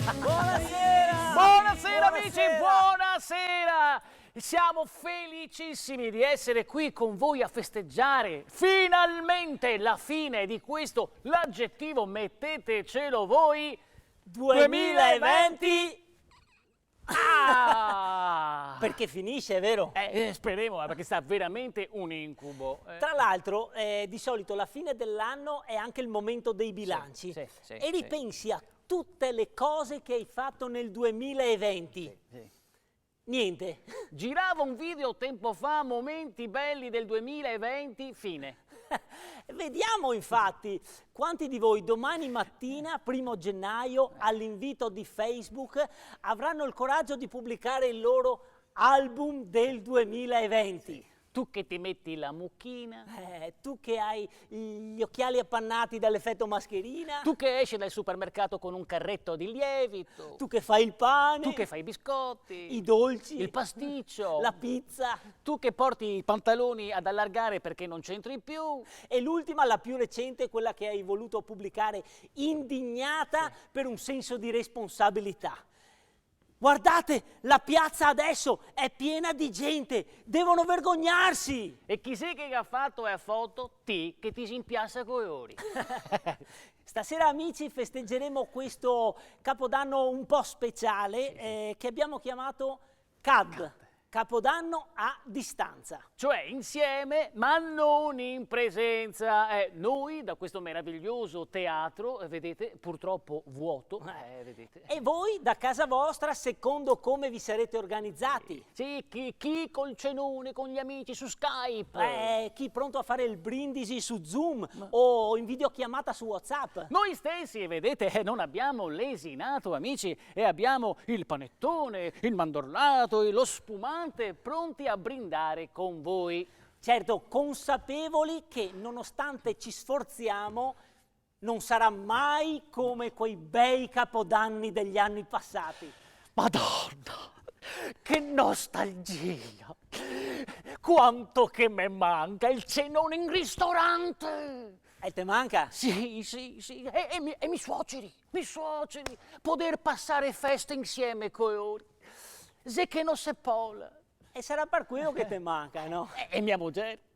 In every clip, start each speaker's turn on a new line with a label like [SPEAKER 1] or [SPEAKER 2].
[SPEAKER 1] Buonasera!
[SPEAKER 2] Buonasera amici, buonasera! Siamo felicissimi di essere qui con voi a festeggiare finalmente la fine di questo, l'aggettivo, mettetecelo voi,
[SPEAKER 1] 2020!
[SPEAKER 2] Ah!
[SPEAKER 1] Perché finisce, è vero?
[SPEAKER 2] Speriamo, perché sta veramente un incubo.
[SPEAKER 1] Tra l'altro, di solito la fine dell'anno è anche il momento dei bilanci.
[SPEAKER 2] Sì,
[SPEAKER 1] e ripensi a tutte le cose che hai fatto nel 2020. Niente.
[SPEAKER 2] Giravo un video tempo fa, momenti belli del 2020, fine.
[SPEAKER 1] Vediamo infatti quanti di voi domani mattina, 1° gennaio, all'invito di Facebook, avranno il coraggio di pubblicare il loro album del 2020.
[SPEAKER 2] Tu che ti metti la mucchina.
[SPEAKER 1] Tu che hai gli occhiali appannati dall'effetto mascherina.
[SPEAKER 2] Tu che esci dal supermercato con un carretto di lievito.
[SPEAKER 1] Tu che fai il pane.
[SPEAKER 2] Tu che fai i biscotti.
[SPEAKER 1] I dolci.
[SPEAKER 2] Il pasticcio.
[SPEAKER 1] La pizza.
[SPEAKER 2] Tu che porti i pantaloni ad allargare perché non c'entri più.
[SPEAKER 1] E l'ultima, la più recente, quella che hai voluto pubblicare indignata per un senso di responsabilità. Guardate, la piazza adesso è piena di gente, devono vergognarsi!
[SPEAKER 2] E chi sei che ha fatto la foto? Ti, che ti si impiassa coi ori.
[SPEAKER 1] Stasera, amici, festeggeremo questo Capodanno un po' speciale che abbiamo chiamato CAD, Capodanno a distanza.
[SPEAKER 2] Cioè insieme, ma non in presenza. Noi da questo meraviglioso teatro, vedete, purtroppo vuoto, vedete.
[SPEAKER 1] E voi da casa vostra, secondo come vi sarete organizzati.
[SPEAKER 2] Sì, chi col cenone, con gli amici su Skype.
[SPEAKER 1] Chi pronto a fare il brindisi su Zoom o in videochiamata su WhatsApp.
[SPEAKER 2] Noi stessi, vedete, non abbiamo lesinato, amici, e abbiamo il panettone, il mandorlato e lo spumante pronti a brindare con voi.
[SPEAKER 1] Certo, consapevoli che nonostante ci sforziamo non sarà mai come quei bei capodanni degli anni passati.
[SPEAKER 2] Madonna, che nostalgia! Quanto che me manca il cenone in ristorante!
[SPEAKER 1] E te manca?
[SPEAKER 2] Sì. E mi suoceri, poter passare feste insieme coi ori. Se che non se pola.
[SPEAKER 1] E sarà per quello che te manca, no?
[SPEAKER 2] E mia moglie.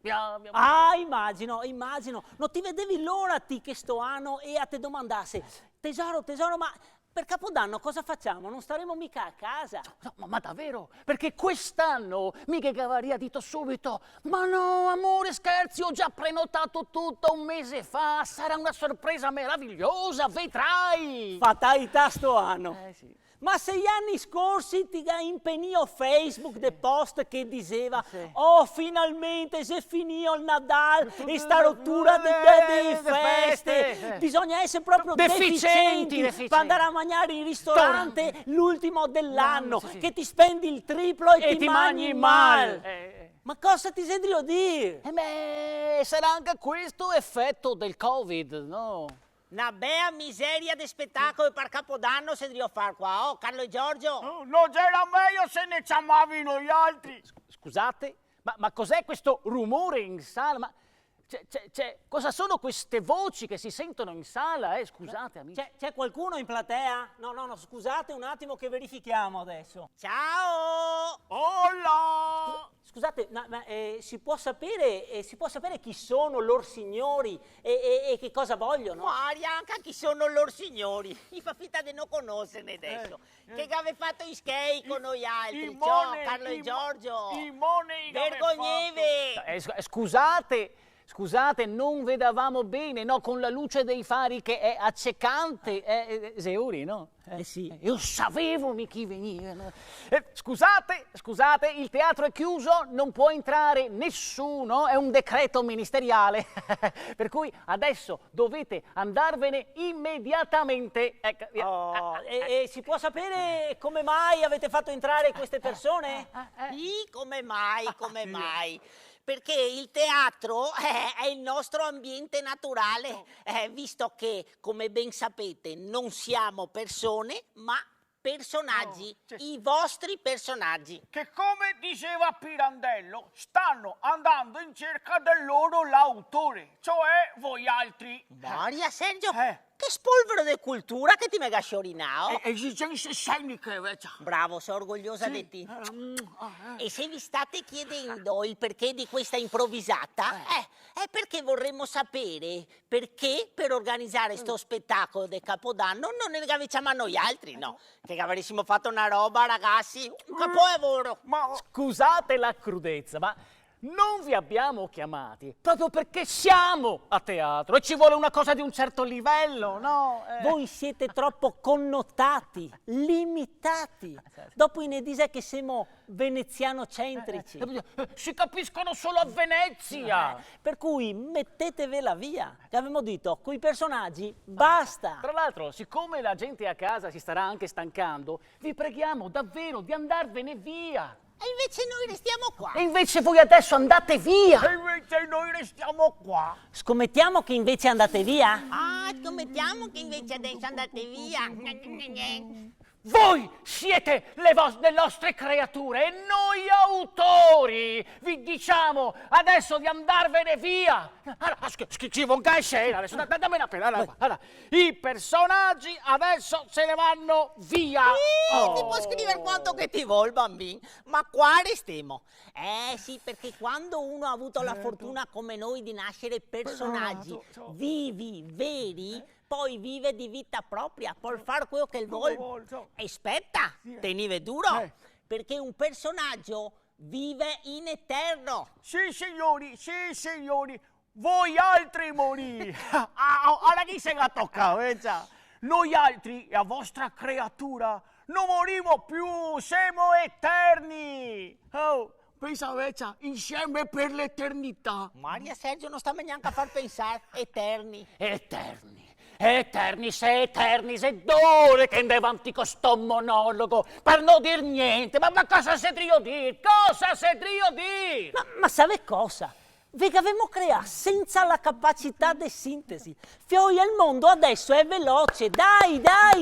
[SPEAKER 1] Immagino. Non ti vedevi l'ora ti che sto anno e a te domandasse, tesoro, ma per Capodanno cosa facciamo? Non staremo mica a casa.
[SPEAKER 2] No, ma davvero? Perché quest'anno mica che averia detto subito, ma no, amore, scherzi, ho già prenotato tutto un mese fa, sarà una sorpresa meravigliosa, vedrai!
[SPEAKER 1] Fatalità sto anno.
[SPEAKER 2] Sì.
[SPEAKER 1] Ma se gli anni scorsi ti impenio Facebook de post che diceva finalmente se finì il Nadal e sta rottura di feste, bisogna essere proprio deficienti per andare a mangiare in ristorante l'ultimo dell'anno, che ti spendi il triplo e ti mangi male. Ma cosa ti senti a dire?
[SPEAKER 2] Sarà anche questo effetto del Covid, no?
[SPEAKER 3] Una bella miseria di spettacolo per Capodanno se devo fare qua, Carlo e Giorgio?
[SPEAKER 4] Non c'era meglio se ne chiamavano gli altri.
[SPEAKER 2] Scusate, ma cos'è questo rumore in sala? Ma cosa sono queste voci che si sentono in sala? Scusate, amici.
[SPEAKER 1] C'è qualcuno in platea? No, scusate un attimo che verifichiamo adesso.
[SPEAKER 3] Ciao!
[SPEAKER 4] Hola!
[SPEAKER 1] Scusate, ma si può sapere chi sono loro signori e che cosa vogliono?
[SPEAKER 3] Maria, anche chi sono loro signori? Mi fa finta di non conoscerne adesso. Che avete fatto i skate con noi altri? Ciao, Carlo e Giorgio! Vergognevi!
[SPEAKER 2] Scusate, non vedavamo bene, no? Con la luce dei fari che è accecante, Seuri, no?
[SPEAKER 1] Sì.
[SPEAKER 2] Io sapevo chi venivano. Scusate, il teatro è chiuso, non può entrare nessuno, è un decreto ministeriale. Per cui adesso dovete andarvene immediatamente.
[SPEAKER 1] E si può sapere come mai avete fatto entrare queste persone?
[SPEAKER 3] Sì, come mai? Perché il teatro è il nostro ambiente naturale, visto che, come ben sapete, non siamo persone, ma personaggi, i vostri personaggi.
[SPEAKER 4] Che come diceva Pirandello, stanno andando in cerca del loro l'autore, cioè voi altri.
[SPEAKER 3] Maria, Sergio, Che spolvero di cultura che ti mega sciorinao.
[SPEAKER 4] Esigenze sceniche, invece.
[SPEAKER 3] Bravo, sono orgogliosa di te. E se vi state chiedendo il perché di questa improvvisata, è perché vorremmo sapere perché per organizzare sto spettacolo del Capodanno non ne avevamo a noi altri, no? Che avressimo fatto una roba, ragazzi, un capolavoro.
[SPEAKER 2] Ma scusate la crudezza, ma non vi abbiamo chiamati proprio perché siamo a teatro e ci vuole una cosa di un certo livello, no?
[SPEAKER 1] Voi siete troppo connotati, limitati. Dopo ne dice che siamo venezianocentrici.
[SPEAKER 2] Si capiscono solo a Venezia.
[SPEAKER 1] Per cui mettetevela via. Che avevamo detto, coi personaggi basta.
[SPEAKER 2] Tra l'altro, siccome la gente a casa si starà anche stancando, vi preghiamo davvero di andarvene via.
[SPEAKER 3] E invece noi restiamo qua.
[SPEAKER 2] E invece voi adesso andate via.
[SPEAKER 4] E invece noi restiamo qua.
[SPEAKER 1] Scommettiamo che invece andate via?
[SPEAKER 3] Ah, scommettiamo che invece adesso andate via.
[SPEAKER 2] Voi siete le nostre creature e noi autori vi diciamo adesso di andarvene via. Allora, scrivo anche scena adesso, dammi una penna. Allora, i personaggi adesso se ne vanno via.
[SPEAKER 3] Ti può scrivere quanto che ti vuol, bambino, ma qua restiamo. Sì, perché quando uno ha avuto la fortuna come noi di nascere personaggi vivi, veri, poi vive di vita propria, per fare quello che vuole. E aspetta, tenive duro, perché un personaggio vive in eterno.
[SPEAKER 4] Sì, signori, voi altri morì. Ora chi se la tocca, vecchia? Noi altri, la vostra creatura, non morimo più, siamo eterni. Oh, pensa, vecchia, insieme per l'eternità.
[SPEAKER 3] Maria Sergio non sta neanche a far pensare, eterni.
[SPEAKER 2] Eternis, e dove che andiamo avanti con sto monologo per non dir niente, ma cosa se trio dir?
[SPEAKER 1] Ma sai cosa? Ve che avevamo creato senza la capacità di sintesi. Fioi il mondo adesso è veloce, dai!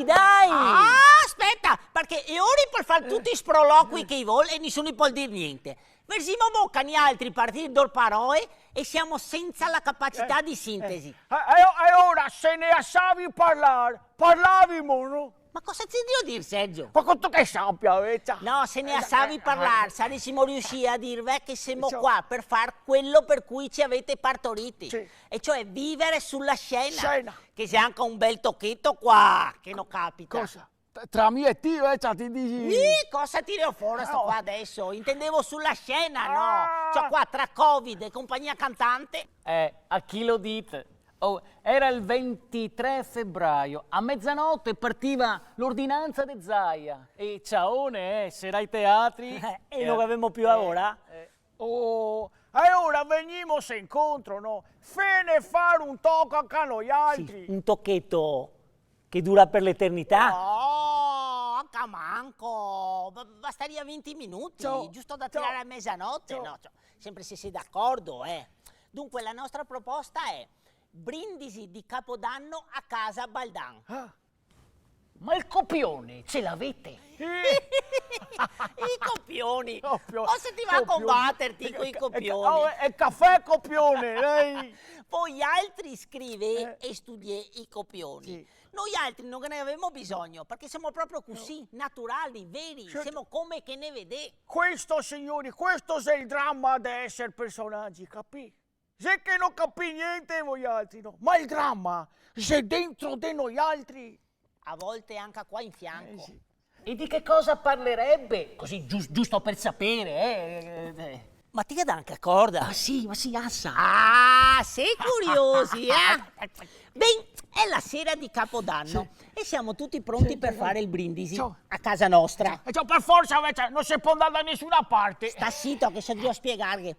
[SPEAKER 3] Ah, aspetta, perché è ora per fare tutti i sproloqui che vuole e nessuno può dire niente. Versiamo bocca ni altri partiti d'or parole e siamo senza la capacità di sintesi.
[SPEAKER 4] E ora se ne savi parlare, parlavimo, no?
[SPEAKER 3] Ma cosa ti devo dire, Sergio?
[SPEAKER 4] Ma quanto che sappia, vecchia?
[SPEAKER 3] No, se ne savi parlare, saremmo riusciti a dirvi che siamo qua per fare quello per cui ci avete partoriti.
[SPEAKER 4] Sì.
[SPEAKER 3] E cioè vivere sulla scena. Che c'è anche un bel tocchetto qua, che non capita.
[SPEAKER 4] Cosa? Tra me e te, vecchia, ti dici...
[SPEAKER 3] Cosa tiro fuori sto qua adesso? Intendevo sulla scena, no? Cioè qua tra Covid e compagnia cantante.
[SPEAKER 2] A chi lo dite? Era il 23 febbraio, a mezzanotte partiva l'ordinanza di Zaia. E ciaone, sera ai teatri.
[SPEAKER 1] E non avevamo più ora?
[SPEAKER 4] E ora venimo se incontro, no? Fene fare un tocco anche a noi altri.
[SPEAKER 1] Sì, un tocchetto che dura per l'eternità.
[SPEAKER 3] No, anche a manco. Bastaria 20 minuti, giusto da tirare a mezzanotte. No, sempre se sei d'accordo, Dunque la nostra proposta è brindisi di Capodanno a casa Baldan.
[SPEAKER 2] Ma il copione ce l'avete?
[SPEAKER 3] I copioni. O se ti va a combatterti con i copioni.
[SPEAKER 4] È caffè copione, lei.
[SPEAKER 3] Voi altri scrive e studiate i copioni. Sì. Noi altri non ne avevamo bisogno, perché siamo proprio così, naturali, veri, siamo come che ne vede.
[SPEAKER 4] Questo, signori, questo è il dramma di essere personaggi, capì? Se che non capì niente voi altri, no? Ma il dramma è dentro di noi altri.
[SPEAKER 3] A volte anche qua in fianco.
[SPEAKER 4] Sì.
[SPEAKER 2] E di che cosa parlerebbe? Così giusto per sapere,
[SPEAKER 1] Ma ti dà anche corda?
[SPEAKER 2] Ma sì, assa.
[SPEAKER 3] Ah, sei curiosi, Ben, è la sera di Capodanno e siamo tutti pronti per fare il brindisi a casa nostra.
[SPEAKER 4] Per forza, invece, non si può andare da nessuna parte.
[SPEAKER 3] Sta zitto che so io spiegare.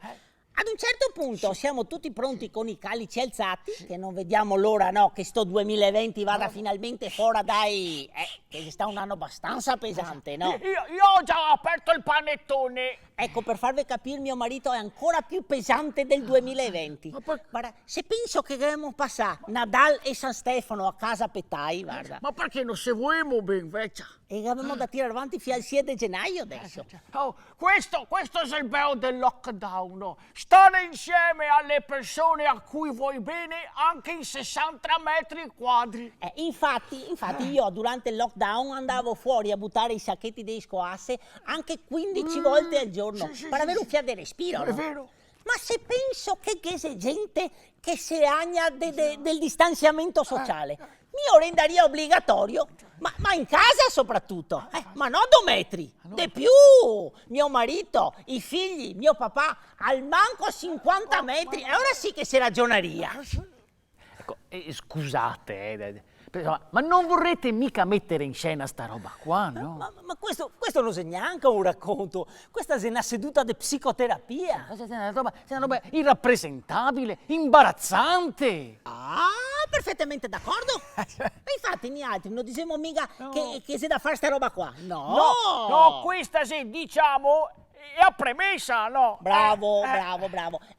[SPEAKER 3] Ad un certo punto siamo tutti pronti con i calici alzati, che non vediamo l'ora, no, che sto 2020 vada finalmente fuori dai... che sta un anno abbastanza pesante, no?
[SPEAKER 4] Io ho già aperto il panettone.
[SPEAKER 3] Ecco, per farvi capire, mio marito è ancora più pesante del 2020. Guarda, se penso che dovremmo passare Nadal e San Stefano a casa Pettai, guarda.
[SPEAKER 4] Ma perché non se vogliamo ben, vecchia?
[SPEAKER 3] E abbiamo da tirare avanti fino al 7 gennaio adesso.
[SPEAKER 4] Questo è il bello del lockdown, no? stare insieme alle persone a cui vuoi bene anche in 60 metri quadri.
[SPEAKER 3] Infatti io durante il lockdown andavo fuori a buttare i sacchetti di scoasse anche 15 volte al giorno per avere un fiato di respiro.
[SPEAKER 4] È
[SPEAKER 3] No?
[SPEAKER 4] vero.
[SPEAKER 3] Ma se penso che c'è gente che si agna del distanziamento sociale, mi renderia obbligatorio, ma in casa soprattutto, ma no 2 metri, di più, mio marito, i figli, mio papà, al manco 50 metri, e ora sì che si ragioneria.
[SPEAKER 2] Ecco, scusate, ma non vorrete mica mettere in scena sta roba qua, no?
[SPEAKER 1] Ma questo non è neanche un racconto, questa è una seduta di psicoterapia.
[SPEAKER 2] È una roba irrappresentabile, imbarazzante.
[SPEAKER 3] Ah, perfettamente d'accordo. E infatti noi altri non diciamo mica che c'è da fare sta roba qua. No.
[SPEAKER 4] No, questa sì, diciamo, è a premessa, no?
[SPEAKER 3] Bravo.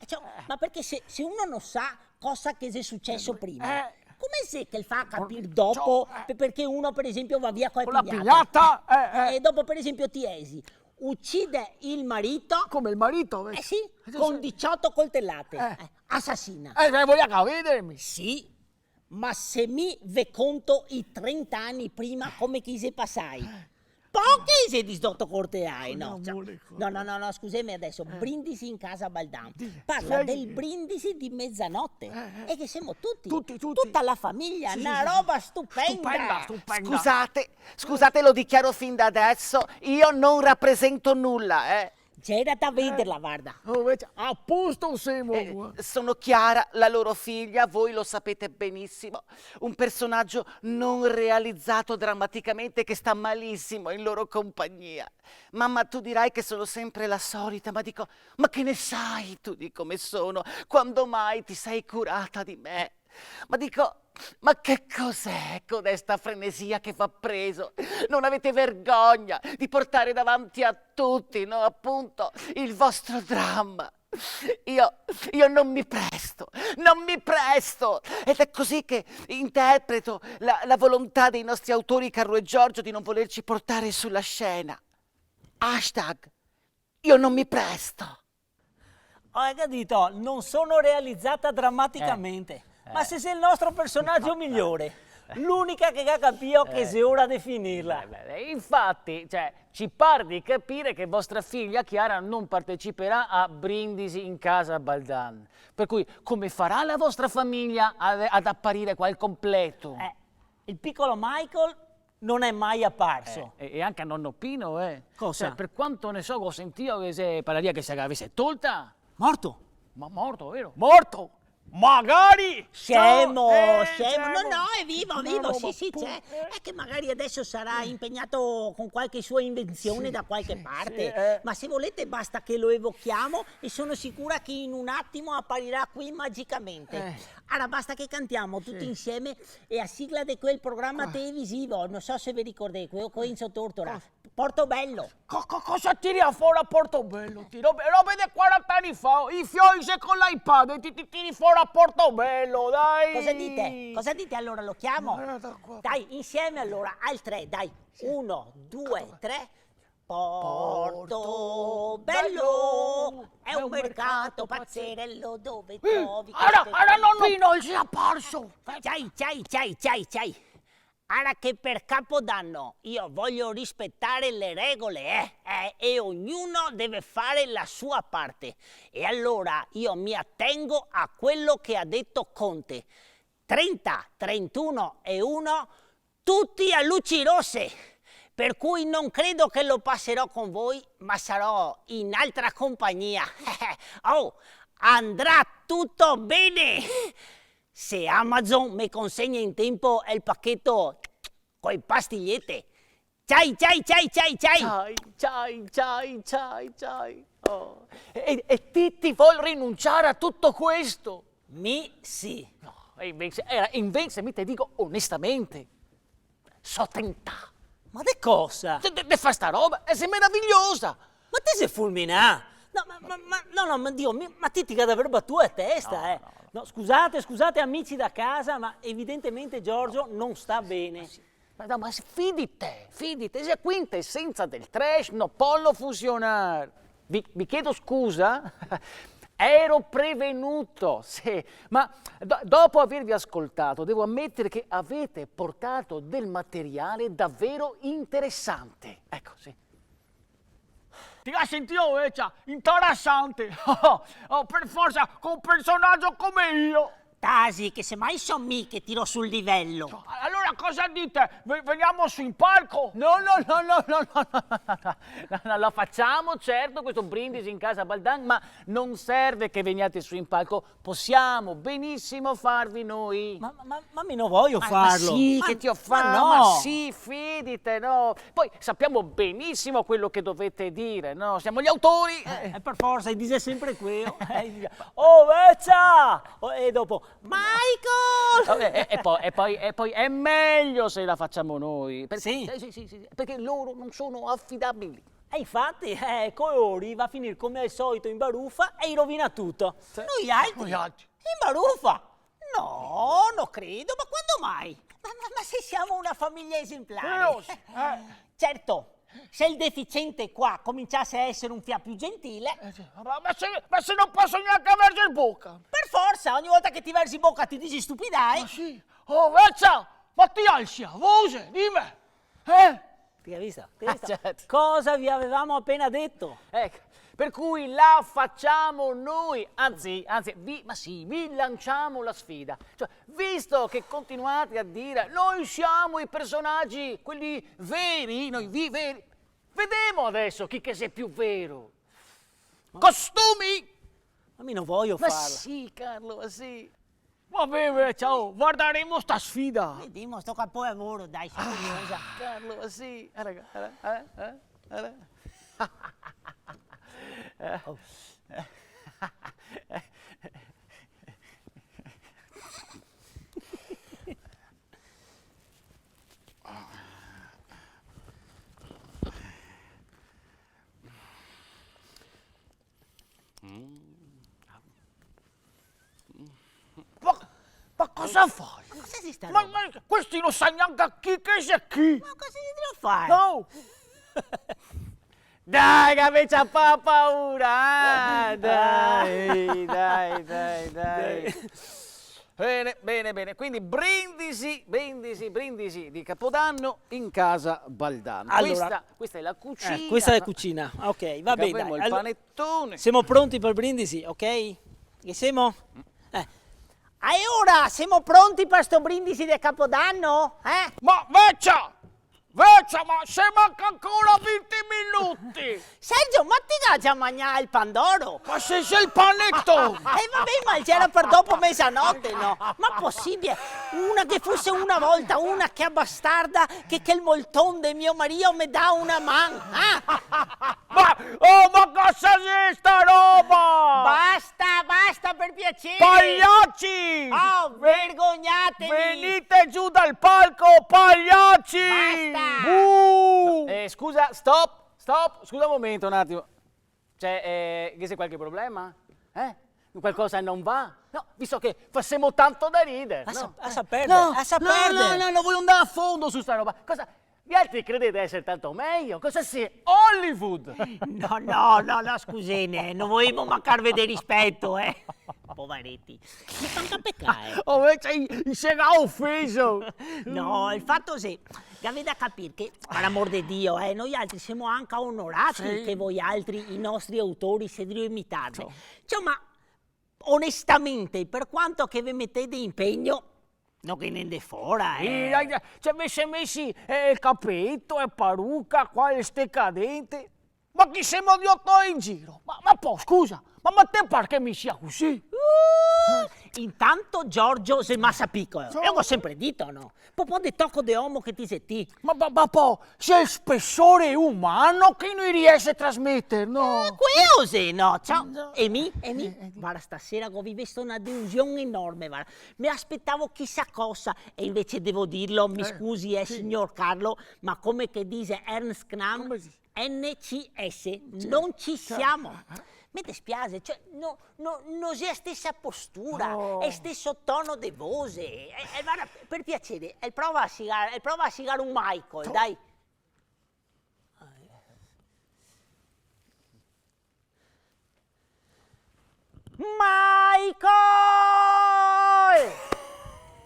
[SPEAKER 3] Cioè, ma perché se uno non sa cosa che è successo prima, come sai che fa capire dopo perché uno per esempio va via con
[SPEAKER 4] Con la pigliata,
[SPEAKER 3] e dopo per esempio ti uccide il marito,
[SPEAKER 4] come il marito,
[SPEAKER 3] sì, con 18 coltellate, assassina.
[SPEAKER 4] Voglio capirmi.
[SPEAKER 3] Sì, ma se mi ve conto i 30 anni prima come chi se passai. Poche se di sotto corte hai, no? No, scusami adesso, brindisi in casa Baldan. Parla del brindisi di mezzanotte. E che siamo tutti, tutta la famiglia, una roba stupenda.
[SPEAKER 5] Scusate, lo dichiaro fin da adesso, io non rappresento nulla,
[SPEAKER 3] C'era da vederla, guarda.
[SPEAKER 4] A posto siamo.
[SPEAKER 5] Sono Chiara, la loro figlia, voi lo sapete benissimo, un personaggio non realizzato drammaticamente che sta malissimo in loro compagnia. Mamma, tu dirai che sono sempre la solita, ma dico, ma che ne sai tu di come sono? Quando mai ti sei curata di me? Ma dico, ma che cos'è codesta frenesia che va preso? Non avete vergogna di portare davanti a tutti, no, appunto, il vostro dramma. Io non mi presto, ed è così che interpreto la volontà dei nostri autori Carlo e Giorgio di non volerci portare sulla scena. Hashtag, io non mi presto.
[SPEAKER 1] Hai capito? Non sono realizzata drammaticamente. Ma se sei il nostro personaggio migliore, l'unica che ha capito che è ora di finirla.
[SPEAKER 2] Infatti, ci pare di capire che vostra figlia Chiara non parteciperà a brindisi in casa Baldan. Per cui, come farà la vostra famiglia ad apparire qua al completo?
[SPEAKER 1] Il piccolo Michael non è mai apparso.
[SPEAKER 2] E anche a nonno Pino,
[SPEAKER 1] Cosa?
[SPEAKER 2] Per quanto ne so, ho sentito che se parlaria che se l'avesse tolta.
[SPEAKER 1] Morto?
[SPEAKER 2] Ma morto, vero?
[SPEAKER 4] Morto! Magari!
[SPEAKER 3] Scemo. No,
[SPEAKER 4] scemo.
[SPEAKER 3] è vivo, sì, c'è. È che magari adesso sarà impegnato con qualche sua invenzione da qualche parte. Ma se volete basta che lo evochiamo e sono sicura che in un attimo apparirà qui magicamente. Ora basta che cantiamo tutti insieme e a sigla di quel programma televisivo, non so se vi ricordate, quello con Enzo Tortora, Portobello.
[SPEAKER 4] Cosa tiri a fuori a Portobello? Robe di 40 anni fa, i fiori con l'iPad e ti tiri fuori a Portobello, dai!
[SPEAKER 3] Cosa dite allora? Lo chiamo? Dai, insieme allora, al 3, dai. 1, 2, 3. Portobello è un mercato pazzerello dove trovi...
[SPEAKER 4] Ora nonnino, si è apparso!
[SPEAKER 3] C'hai. Ora che per Capodanno io voglio rispettare le regole, e ognuno deve fare la sua parte. E allora io mi attengo a quello che ha detto Conte. 30, 31 e 1, tutti a luci rosse. Per cui non credo che lo passerò con voi, ma sarò in altra compagnia. Andrà tutto bene! Se Amazon mi consegna in tempo il pacchetto coi pastigliette. Ciao.
[SPEAKER 2] Oh. E Titti vuol rinunciare a tutto questo?
[SPEAKER 1] Sì.
[SPEAKER 2] No, invece mi te dico onestamente, so tentare.
[SPEAKER 1] Ma che cosa?
[SPEAKER 2] De fa sta roba, è meravigliosa.
[SPEAKER 1] Ma te sei fulminato? No, Dio, ma ti che davvero battuto a testa, No, scusate amici da casa, ma evidentemente Giorgio non sta bene.
[SPEAKER 2] Ma fidi te, se quintessenza del trash non può funzionare. Vi chiedo scusa, Ero prevenuto, sì, ma dopo avervi ascoltato devo ammettere che avete portato del materiale davvero interessante. Ecco, sì.
[SPEAKER 4] Ti ha sentito, Vecchia? Interessante. Per forza, con un personaggio come io.
[SPEAKER 3] Tasi, che semmai son mi che tiro sul livello.
[SPEAKER 4] Allora cosa dite? Veniamo su in palco?
[SPEAKER 2] No, la facciamo certo questo brindisi in casa Baldan, ma non serve che veniate su in palco, possiamo benissimo farvi noi.
[SPEAKER 1] Ma mi non voglio
[SPEAKER 2] Ma
[SPEAKER 1] farlo.
[SPEAKER 2] sì, che ti ho fatto?
[SPEAKER 1] no.
[SPEAKER 2] Ma sì, fidite, no. Poi sappiamo benissimo quello che dovete dire, no? Siamo gli autori.
[SPEAKER 1] Per forza, dice sempre quello. Oh, Vecchia! E dopo,
[SPEAKER 3] Michael!
[SPEAKER 2] E poi è meglio se la facciamo noi.
[SPEAKER 1] Sì.
[SPEAKER 2] Sì, perché loro non sono affidabili.
[SPEAKER 1] E infatti, Coori va a finire come al solito in baruffa e rovina tutto.
[SPEAKER 3] Noi altri? In baruffa? No, non credo, ma quando mai? Ma se siamo una famiglia esemplare. Certo, se il deficiente qua cominciasse a essere un fia più gentile,
[SPEAKER 4] Ma se non posso neanche vergere in bocca.
[SPEAKER 3] per forza, ogni volta che ti versi in bocca ti dici stupidai.
[SPEAKER 4] Sì. Oh, Vecchia, ma ti alzi a voce, dimmi.
[SPEAKER 1] Ti hai visto? Ti hai visto?
[SPEAKER 2] Certo.
[SPEAKER 1] Cosa vi avevamo appena detto?
[SPEAKER 2] Ecco, per cui la facciamo noi, anzi, vi lanciamo la sfida. Cioè, visto che continuate a dire noi siamo i personaggi, quelli veri, veri, vediamo adesso chi che sia più vero. Costumi?
[SPEAKER 1] Ma mi non voglio
[SPEAKER 2] Ma
[SPEAKER 1] farlo.
[SPEAKER 2] sì, Carlo, ma sì.
[SPEAKER 4] Va bene, ciao, guarderemo sta sfida.
[SPEAKER 3] Vediamo sto capolavoro, dai, sono curiosa.
[SPEAKER 2] Carlo, ma sì. Raga,
[SPEAKER 4] Ma cosa fai?
[SPEAKER 3] Ma cosa si sta
[SPEAKER 4] Ma
[SPEAKER 3] roba?
[SPEAKER 4] questi non sa neanche a chi che sia chi.
[SPEAKER 3] Ma cosa si deve fare?
[SPEAKER 4] No.
[SPEAKER 2] Dai, che c'ha paura! Dai. Bene. Quindi brindisi di Capodanno in casa Baldano.
[SPEAKER 1] Allora,
[SPEAKER 2] questa è la cucina.
[SPEAKER 1] Questa è la cucina. Ok, va bene.
[SPEAKER 2] Avremo
[SPEAKER 1] dai.
[SPEAKER 2] il
[SPEAKER 1] Allora,
[SPEAKER 2] panettone.
[SPEAKER 1] siamo pronti per il brindisi, ok? Che siamo?
[SPEAKER 3] E ora siamo pronti per sto brindisi del Capodanno?
[SPEAKER 4] Ma Vecchia, ma se manca ancora 20 minuti.
[SPEAKER 3] Sergio, ma ti dà già mangiare il pandoro?
[SPEAKER 4] Ma se sei il panetto.
[SPEAKER 3] Vabbè, ma c'era per dopo mezzanotte, no? Ma possibile? Una che fosse una volta, una che è bastarda, che il molton di mio marito mi dà una man,
[SPEAKER 4] Ma cosa è sta roba?
[SPEAKER 3] Basta, per piacere!
[SPEAKER 4] Pagliacci!
[SPEAKER 3] Oh, vergognatevi!
[SPEAKER 4] Venite giù dal palco, pagliacci!
[SPEAKER 3] Basta!
[SPEAKER 2] Scusa, stop, scusa un momento, un attimo. C'è qualche problema? Qualcosa non va? No, visto che facciamo tanto da ridere.
[SPEAKER 1] A perdere.
[SPEAKER 2] No, voglio andare a fondo su sta roba. Cosa? Gli altri credete essere tanto meglio? Cosa si Hollywood?
[SPEAKER 3] No, scusate, non volevo mancarvi di rispetto, Poveretti, mi fanno peccare.
[SPEAKER 4] Oh, si era offeso.
[SPEAKER 3] No, il fatto è che avete da capire che, per amor di Dio, noi altri siamo anche onorati che voi altri, i nostri autori, siete imitarvi. Cioè, ma onestamente, per quanto che vi mettete impegno, non che ne fora,
[SPEAKER 4] Ci avesse messi il capetto e parrucca, qua le steccadente. Ma chi siamo di 8 in giro? Ma poi, scusa, ma te pare che mi sia così?
[SPEAKER 3] Intanto Giorgio se massa piccolo, io ho sempre detto, no? Popò di tocco di uomo che ti senti.
[SPEAKER 4] Ma poi, c'è il spessore umano che non riesce a trasmettere, no?
[SPEAKER 3] Quello no? Ciao. E mi? Guarda, stasera ho visto una delusione enorme, guarda. Mi aspettavo chissà cosa e invece devo dirlo, mi scusi, signor Carlo, ma come che dice Ernst Knamm, NCS, non ci siamo. Mi dispiace, cioè, non è la stessa postura, è stesso tono di voce. Guarda, per piacere, prova a sigare un Michael, dai.
[SPEAKER 1] Michael!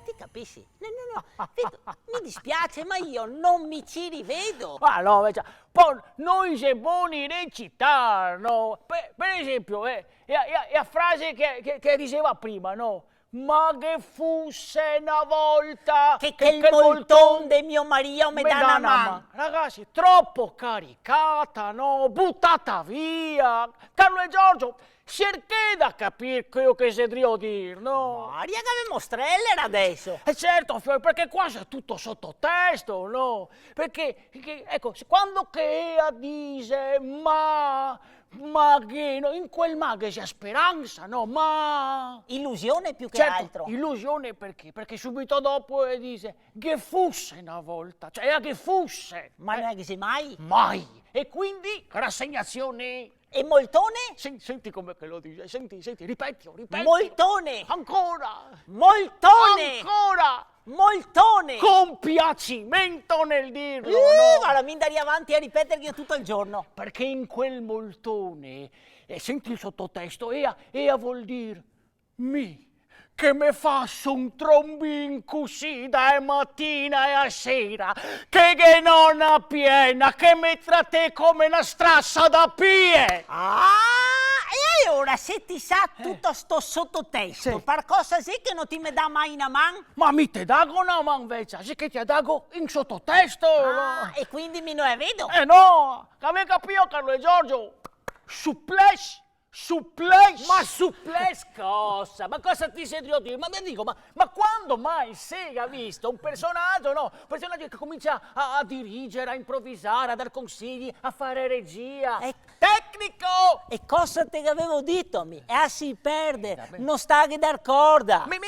[SPEAKER 1] Ti capisci? No, vedo, mi dispiace, ma io non mi ci rivedo.
[SPEAKER 4] Ah no, invece, poi noi siamo buoni a recitare, no? Per esempio, la frase che diceva prima, no? Ma che fosse una volta
[SPEAKER 1] Che il molton di mio marito mi dà una mano.
[SPEAKER 4] Ragazzi, troppo caricata, no? Buttata via. Carlo e Giorgio, cercate da capire quello che si deve dire, no?
[SPEAKER 1] Maria che abbiamo streller adesso.
[SPEAKER 4] E certo, perché qua c'è tutto sottotesto, no? Perché ecco, quando che ella dice ma che, no? In quel ma che c'è speranza, no? Ma...
[SPEAKER 1] Illusione più che
[SPEAKER 4] Certo,
[SPEAKER 1] altro.
[SPEAKER 4] illusione perché? Perché subito dopo dice che fosse una volta, cioè che fosse.
[SPEAKER 1] Ma non è che sei mai?
[SPEAKER 4] Mai. E quindi rassegnazione.
[SPEAKER 1] E moltone?
[SPEAKER 4] Senti come che lo dice, senti, ripeti.
[SPEAKER 1] Moltone!
[SPEAKER 4] Ancora.
[SPEAKER 1] Moltone!
[SPEAKER 4] Ancora.
[SPEAKER 1] Moltone!
[SPEAKER 4] Compiacimento nel dirlo, no?
[SPEAKER 1] Guarda, mi andare avanti a ripeterglielo tutto il giorno.
[SPEAKER 4] Perché in quel moltone, senti il sottotesto, ea vuol dire che mi faccio un trombin così da mattina e a sera, che non ha piena, che mi tratti come una strassa da pie.
[SPEAKER 1] Ah, e allora se ti sa tutto sto sottotesto,
[SPEAKER 4] Sì.
[SPEAKER 1] per cosa sì che non ti me dà mai una man?
[SPEAKER 4] Ma mi te dago una man invece, sì che ti dago in sottotesto.
[SPEAKER 1] Ah, e quindi mi non è vedo?
[SPEAKER 4] No, che avevi capito Carlo e Giorgio? Supplesse.
[SPEAKER 2] Ma suppless cosa? Ma cosa ti sei dire? Ma mi dico, ma quando mai si ha visto un personaggio, no? Un personaggio che comincia a dirigere, a improvvisare, a dar consigli, a fare regia. Tecnico!
[SPEAKER 1] E cosa te avevo detto? Si perde, non sta che dar corda.
[SPEAKER 2] Mi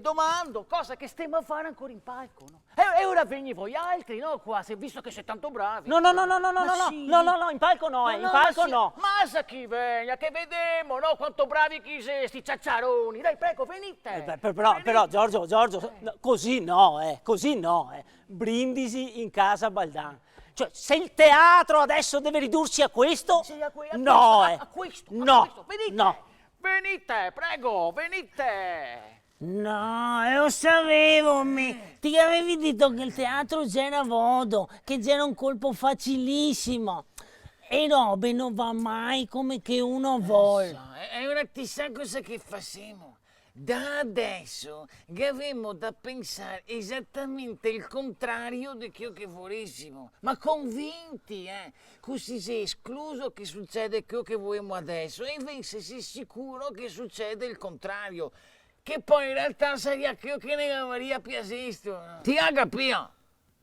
[SPEAKER 2] domando cosa che stiamo a fare ancora in palco, no? E ora veni voi altri, no? Qua, visto che siete tanto bravi.
[SPEAKER 1] No, in palco no, in palco no.
[SPEAKER 2] Ma sa chi venga, che vediamo, no? Quanto bravi chi siete, sti ciacciaroni. Dai, prego, venite.
[SPEAKER 1] Però, Giorgio, no, così no. Brindisi in casa Baldan. Cioè, se il teatro adesso deve ridursi a questo,
[SPEAKER 2] Sì, a questo. Venite.
[SPEAKER 1] No.
[SPEAKER 2] Venite, prego, venite.
[SPEAKER 6] No, lo sapevo, ti avevi detto che il teatro c'era voto, che c'era un colpo facilissimo. E robe non va mai come che uno vuole.
[SPEAKER 5] E ora ti sa cosa che facciamo? Da adesso che avremo da pensare esattamente il contrario di quello che volessimo, ma convinti, così sei escluso che succede quello che vogliamo adesso e invece sei sicuro che succede il contrario, che poi in realtà sarebbe quello che ne avrebbe piacere. Ti ha capito?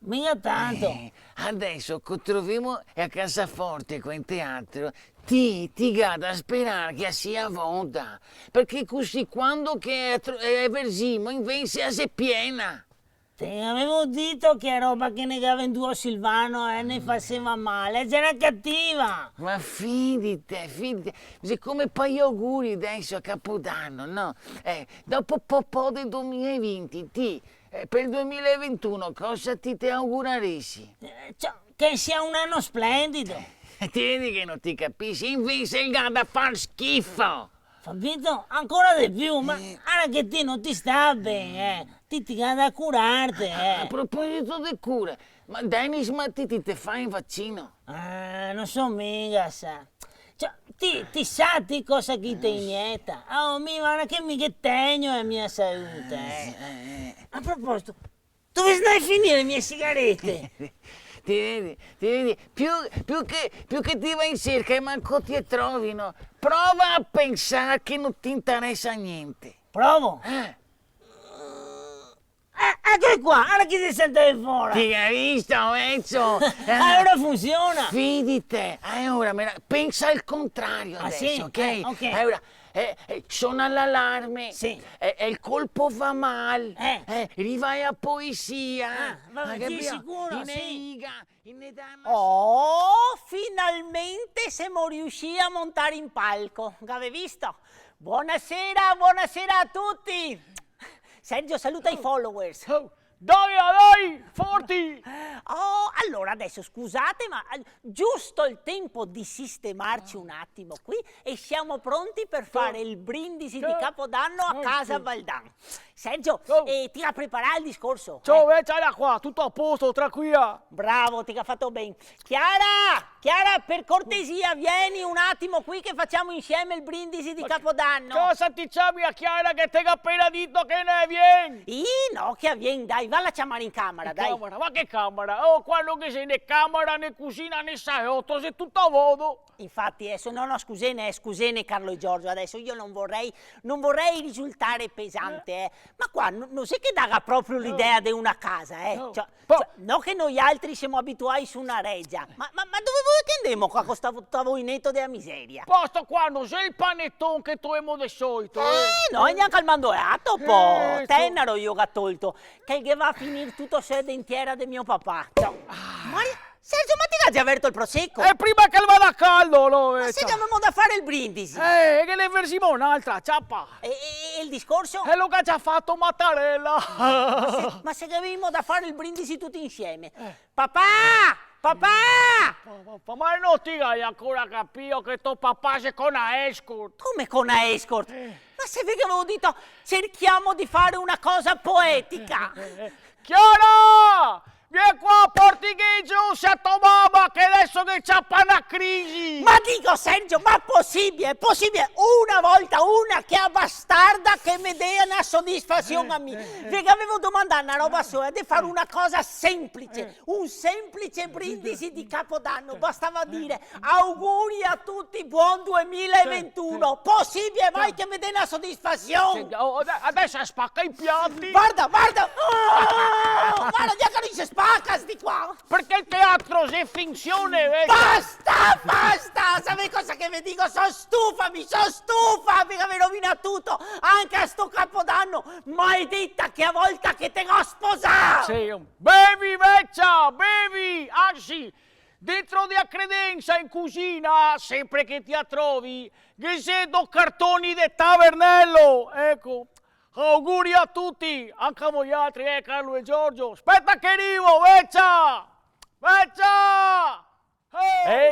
[SPEAKER 6] Mica tanto.
[SPEAKER 5] Adesso che troviamo a Casaforte con il teatro, ti gada a sperare che sia volta, perché così quando che è versimo invece si è piena.
[SPEAKER 6] Ti avevo detto che roba che negava in due a Silvano ne faceva male, c'era cattiva.
[SPEAKER 5] Ma fidite, come poi auguri adesso a Capodanno, no? Dopo po' del 2020, per il 2021 cosa ti augureresti?
[SPEAKER 6] Cioè, che sia un anno splendido.
[SPEAKER 5] Ti vedi che non ti capisci? Invece il gada fa schifo.
[SPEAKER 6] Capito? Ancora di più, ma ora che ti non ti sta bene, ti gada a curarti,
[SPEAKER 5] A proposito di cure, ma Dennis, ma ti fai il vaccino?
[SPEAKER 6] Non so mica, sa. Cioè, ti sa di cosa che ti inietta? Oh, mi guarda che mica tegno la mia salute, A proposito, dove stai a finire le mie sigarette?
[SPEAKER 5] Ti vedi, più che ti vai in cerca e manco ti trovino, prova a pensare che non ti interessa niente.
[SPEAKER 6] Provo. Ecco qua, ora che ti sente fuori.
[SPEAKER 5] Ti hai visto, Ezzo?
[SPEAKER 6] Ora funziona.
[SPEAKER 5] Fidite, ora pensa al contrario adesso,
[SPEAKER 6] sì?
[SPEAKER 5] ok?
[SPEAKER 6] Ok.
[SPEAKER 5] Ora, suona l'allarme,
[SPEAKER 6] Sì.
[SPEAKER 5] il colpo va male, rivai a poesia,
[SPEAKER 6] ma
[SPEAKER 5] hai
[SPEAKER 6] sì,
[SPEAKER 5] capito?
[SPEAKER 6] sicuro,
[SPEAKER 5] In
[SPEAKER 6] sì.
[SPEAKER 5] Iga, in Edama.
[SPEAKER 1] Oh, finalmente siamo riusciti a montare in palco. Avevi visto? Buonasera a tutti. Sergio, saluta i followers.
[SPEAKER 4] Oh, Dai, forti!
[SPEAKER 3] Oh, allora adesso scusate, ma giusto il tempo di sistemarci un attimo qui e siamo pronti per fare il brindisi di Capodanno a casa Baldan. Sergio, ti ha preparato il discorso?
[SPEAKER 4] Ciao, c'era qua, tutto a posto, tranquilla.
[SPEAKER 3] Bravo, ti ha fatto bene. Chiara, per cortesia, vieni un attimo qui che facciamo insieme il brindisi di Capodanno.
[SPEAKER 4] Cosa ti chiami a Chiara che te ho appena detto che ne vieni?
[SPEAKER 3] No, che avviene, dai, valla a chiamare in camera, dai.
[SPEAKER 4] Camera, ma che camera? Oh, quando che sei né camera, né cucina, né salotto, sei tutto a vodo.
[SPEAKER 3] Infatti, adesso no, scusene Carlo e Giorgio, adesso io non vorrei risultare pesante, ma qua non sei che dà proprio l'idea di una casa, cioè, no che noi altri siamo abituati su una reggia, ma dove vuoi che andiamo qua con sto tavolinetto della miseria?
[SPEAKER 4] Posto qua, non sei il panettone che tu emo del solito,
[SPEAKER 3] No, neanche al mandoiato, po', tenero io che ha tolto, che va a finire tutto se dentiera di mio papà. Sergio, ma ti ha già aperto il prosecco?
[SPEAKER 4] E prima che vada a caldo, lo
[SPEAKER 3] Ma se che avevamo da fare il brindisi.
[SPEAKER 4] che ne versiamo un'altra, ciappa.
[SPEAKER 3] E il discorso?
[SPEAKER 4] E lo che ci ha fatto Mattarella.
[SPEAKER 3] Ma se che avevamo da fare il brindisi tutti insieme. Papà! Papà!
[SPEAKER 4] Ma non ti hai ancora capito che tuo papà c'è con una escort.
[SPEAKER 3] Come con una escort? Ma se vi che avevo detto cerchiamo di fare una cosa poetica.
[SPEAKER 4] Chiara! Vieni qua, portigheggio, sia tua mamma che adesso che c'ha una crisi!
[SPEAKER 3] Ma dico Sergio, ma è possibile una volta una che è bastarda che mi dia una soddisfazione a me. Perché avevo domandato una roba sola di fare una cosa semplice, un semplice brindisi di Capodanno, bastava dire auguri a tutti, buon 2021, possibile mai che mi dia una soddisfazione?
[SPEAKER 4] Adesso spacca i piatti!
[SPEAKER 3] Guarda, guarda, già che non si spacca sti qua!
[SPEAKER 4] Perché il teatro è finzione, vedi?
[SPEAKER 3] Basta! Sapete cosa che vi dico? Sono stufa perché mi rovina tutto, anche a sto Capodanno, maledetta che a volta che te l'ho sposato!
[SPEAKER 4] Sì, bevi vecchia, bevi! Anzi, dentro di credenza in cucina, sempre che ti trovi, che vedo cartoni di tavernello, ecco. Auguri a tutti, anche a voi altri, Carlo e Giorgio. Aspetta che arrivo, vecchia! Vecchia!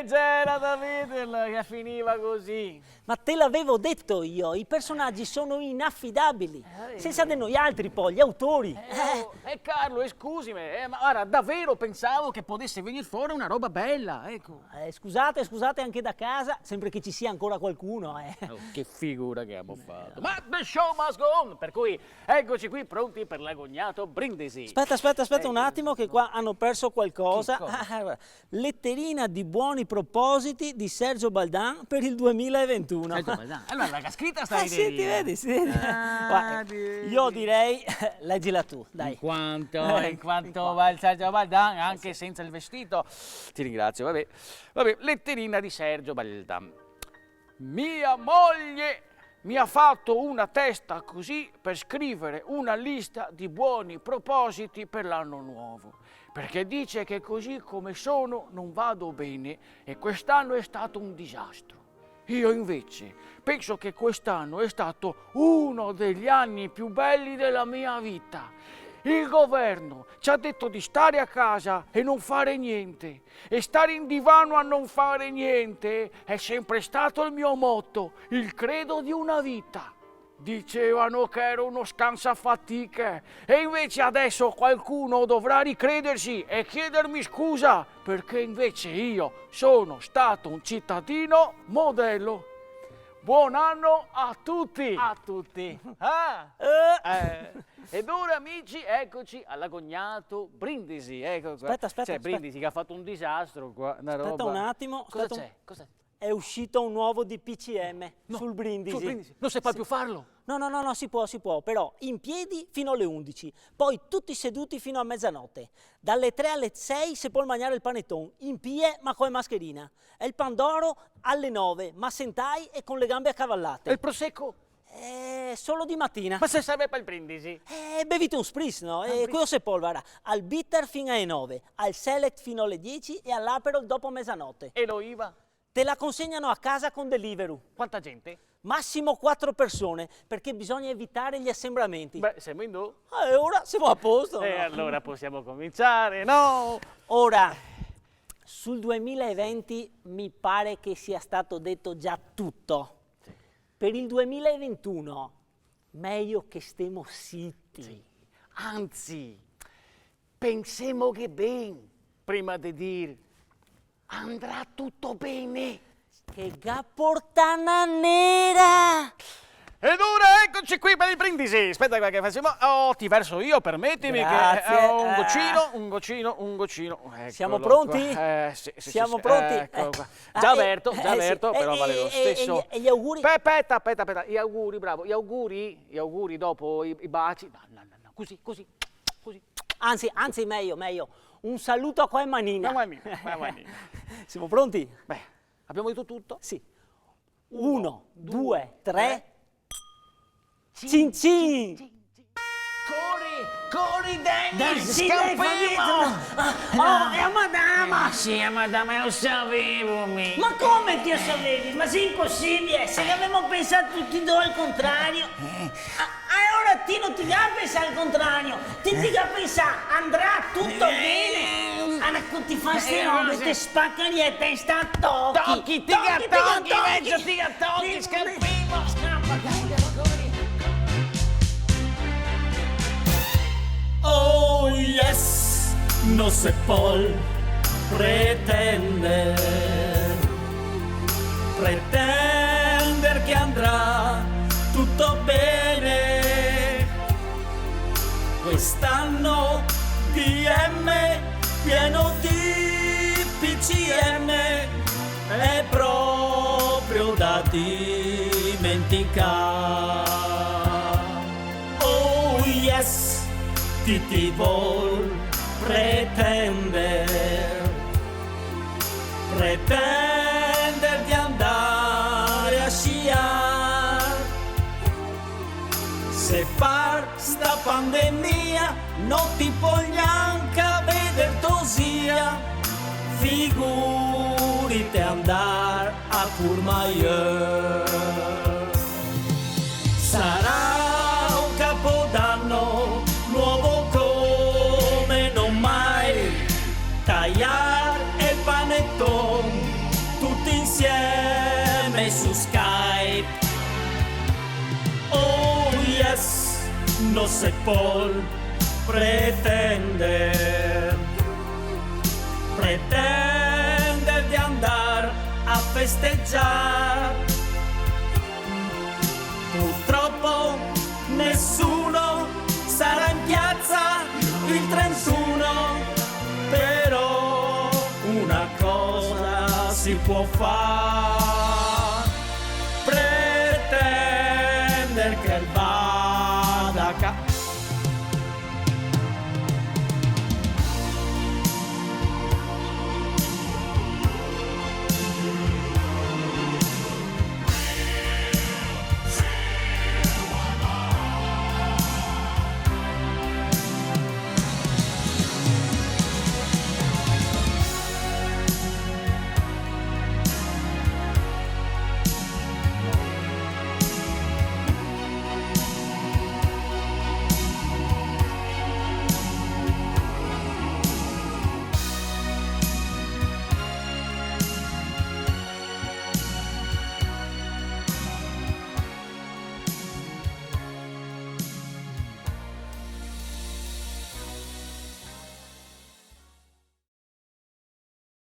[SPEAKER 4] C'era da vederla che finiva così.
[SPEAKER 1] Ma te l'avevo detto io, i personaggi sono inaffidabili, senza di noi altri poi, gli autori.
[SPEAKER 2] Carlo, scusami, ma guarda, davvero pensavo che potesse venire fuori una roba bella, ecco.
[SPEAKER 1] Scusate anche da casa, sempre che ci sia ancora qualcuno.
[SPEAKER 2] Che figura che abbiamo fatto. Ma the show must go on, per cui eccoci qui pronti per l'agognato brindisi.
[SPEAKER 1] Aspetta un attimo che qua hanno perso qualcosa. Letterina di buoni propositi di Sergio Baldan per il 2021.
[SPEAKER 2] Allora, la scritta sta
[SPEAKER 1] Sì, ti vedi. Guarda, io direi, leggila tu, dai.
[SPEAKER 2] In quanto va il Sergio Baldan, anche senza il vestito. Ti ringrazio, vabbè, letterina di Sergio Baldan. Mia moglie mi ha fatto una testa così per scrivere una lista di buoni propositi per l'anno nuovo. Perché dice che così come sono non vado bene e quest'anno è stato un disastro. Io invece penso che quest'anno è stato uno degli anni più belli della mia vita. Il governo ci ha detto di stare a casa e non fare niente. E stare in divano a non fare niente è sempre stato il mio motto, il credo di una vita. Dicevano che ero uno scansafatiche e invece adesso qualcuno dovrà ricredersi e chiedermi scusa perché invece io sono stato un cittadino modello. Buon anno a tutti!
[SPEAKER 1] A tutti.
[SPEAKER 2] Ed ora amici, eccoci all'agognato brindisi. Ecco qua.
[SPEAKER 1] Aspetta.
[SPEAKER 2] Brindisi che ha fatto un disastro qua.
[SPEAKER 1] Aspetta un attimo.
[SPEAKER 2] Cosa c'è?
[SPEAKER 1] È uscito un nuovo DPCM sul brindisi.
[SPEAKER 2] Non si può più farlo?
[SPEAKER 1] No, si può, però in piedi fino alle 11, poi tutti seduti fino a mezzanotte. Dalle 3 alle 6 si può mangiare il panettone, in pie ma con mascherina. E il pandoro alle 9, ma sentai e con le gambe accavallate.
[SPEAKER 2] E il prosecco?
[SPEAKER 1] Solo di mattina.
[SPEAKER 2] Ma se serve per il brindisi?
[SPEAKER 1] Bevite un spritz, no? E quello si polvera al bitter fino alle 9, al select fino alle 10 e all'aperol dopo mezzanotte.
[SPEAKER 2] E lo IVA?
[SPEAKER 1] te la consegnano a casa con Deliveroo.
[SPEAKER 2] Quanta gente?
[SPEAKER 1] Massimo 4 persone, perché bisogna evitare gli assembramenti.
[SPEAKER 2] Beh, siamo in due.
[SPEAKER 1] E ora siamo a posto.
[SPEAKER 2] E
[SPEAKER 1] no?
[SPEAKER 2] allora possiamo cominciare, no?
[SPEAKER 1] Ora, sul 2020 mi pare che sia stato detto già tutto. Per il 2021, meglio che stiamo zitti.
[SPEAKER 2] Anzi, pensiamo che ben, prima di dire, andrà tutto bene.
[SPEAKER 1] Che gapportana nera!
[SPEAKER 2] Ed ora eccoci qui per il brindisi. Aspetta che facciamo. Oh, ti verso io, permettimi
[SPEAKER 1] Grazie.
[SPEAKER 2] che un goccino. Eccolo
[SPEAKER 1] Siamo pronti?
[SPEAKER 2] qua. Sì,
[SPEAKER 1] Siamo pronti?
[SPEAKER 2] Eccolo qua. Già aperto, però vale lo stesso.
[SPEAKER 1] E gli auguri?
[SPEAKER 2] Aspetta. Gli auguri, bravo. Gli auguri dopo i baci. No. Così.
[SPEAKER 1] Anzi, meglio. Un saluto a qua in manina.
[SPEAKER 2] Mamma mia.
[SPEAKER 1] Siamo pronti?
[SPEAKER 2] Beh, abbiamo detto tutto?
[SPEAKER 1] Sì. 1, 2, 3. Cin cin!
[SPEAKER 4] Corri, Dennis,
[SPEAKER 6] Sì, dai,
[SPEAKER 4] scappiamo!
[SPEAKER 6] Oh, è a madama!
[SPEAKER 4] Sì, madame, lo sapevo, me.
[SPEAKER 6] Ma come ti lo sapevi? Ma sei impossibile! Se avevamo pensato tutti e due al contrario! Allora ti non ti va a pensare al contrario! Ti va a pensare, andrà tutto bene! Anche ti fa ste robe, ti spaccano le testa a tocchi!
[SPEAKER 4] Tocchi, scappiamo!
[SPEAKER 6] Scappa!
[SPEAKER 1] Oh yes, no se può pretender che andrà tutto bene. Quest'anno DM pieno di PCM è proprio da dimenticare. Oh yes, ti vuol pretender di andare a sciare. Se par sta pandemia non ti può neanche veder tosia, figurite andare a Courmayeur. Sarà un capodanno nuovo come non mai, tagliare e panettone tutti insieme su Skype. Oh yes, no se può pretender di andare a festeggiare. Purtroppo nessuno sarà in piazza il 31, però una cosa si può fare.